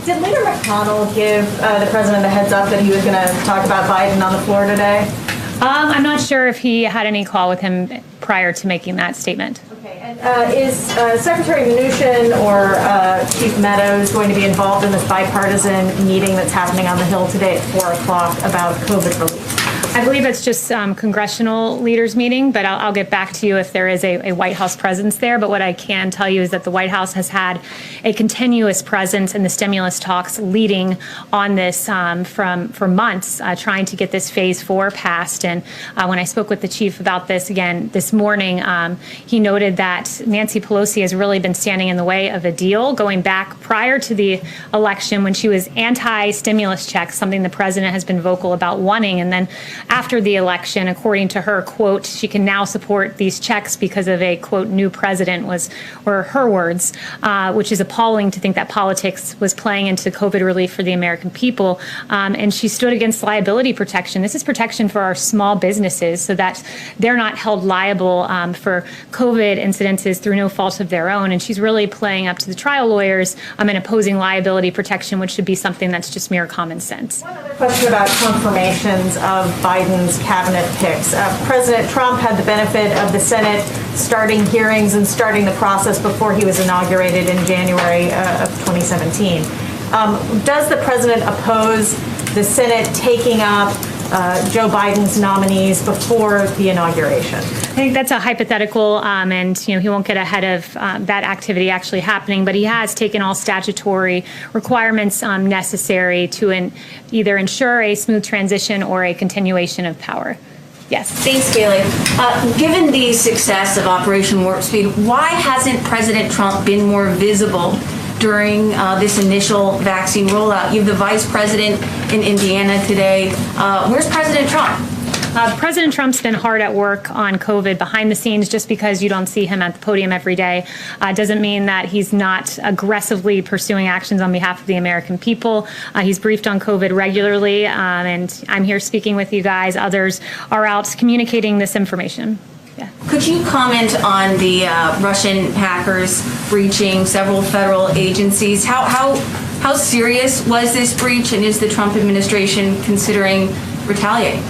Did Leader McConnell give the president a heads up that he was going to talk about Biden on the floor today? I'm not sure if he had any call with him prior to making that statement. Okay, and is Secretary Mnuchin or Chief Meadows going to be involved in this bipartisan meeting that's happening on the Hill today at 4 o'clock about COVID relief? I believe it's just congressional leaders meeting, but I'll get back to you if there is a White House presence there. But what I can tell you is that the White House has had a continuous presence in the stimulus talks leading on this for months, trying to get this phase 4 passed. And when I spoke with the chief about this again this morning, he noted that Nancy Pelosi has really been standing in the way of a deal going back prior to the election when she was anti-stimulus checks, something the president has been vocal about wanting. And then after the election, according to her, quote, she can now support these checks because of a, quote, new president were her words, which is appalling to think that politics was playing into COVID relief for the American people. And she stood against liability protection. This is protection for our small businesses so that they're not held liable for COVID incidences through no fault of their own. And she's really playing up to the trial lawyers and opposing liability protection, which should be something that's just mere common sense. One other question about confirmations of Biden's cabinet picks. President Trump had the benefit of the Senate starting hearings and starting the process before he was inaugurated in January of 2017. Does the president oppose the Senate taking up Joe Biden's nominees before the inauguration? I think that's a hypothetical, and he won't get ahead of that activity actually happening. But he has taken all statutory requirements necessary to either ensure a smooth transition or a continuation of power. Yes. Thanks, Kayleigh. Given the success of Operation Warp Speed, why hasn't President Trump been more visible during this initial vaccine rollout? You have the vice president in Indiana today. Where's President Trump? President Trump's been hard at work on COVID behind the scenes. Just because you don't see him at the podium every day doesn't mean that he's not aggressively pursuing actions on behalf of the American people. He's briefed on COVID regularly, and I'm here speaking with you guys. Others are out communicating this information. Yeah. Could you comment on the Russian hackers breaching several federal agencies? How serious was this breach, and is the Trump administration considering retaliating?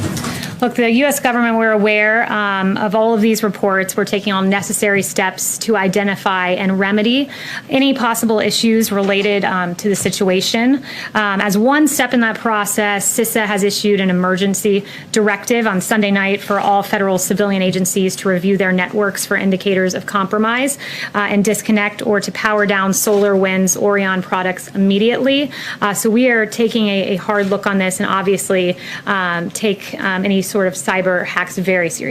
Look, the U.S. government, we're aware of all of these reports. We're taking all necessary steps to identify and remedy any possible issues related to the situation. As one step in that process, CISA has issued an emergency directive on Sunday night for all federal civilian agencies to review their networks for indicators of compromise and disconnect or to power down Solar Wind's Orion products immediately. So we are taking a hard look on this and obviously take any sort of cyber hacks very seriously.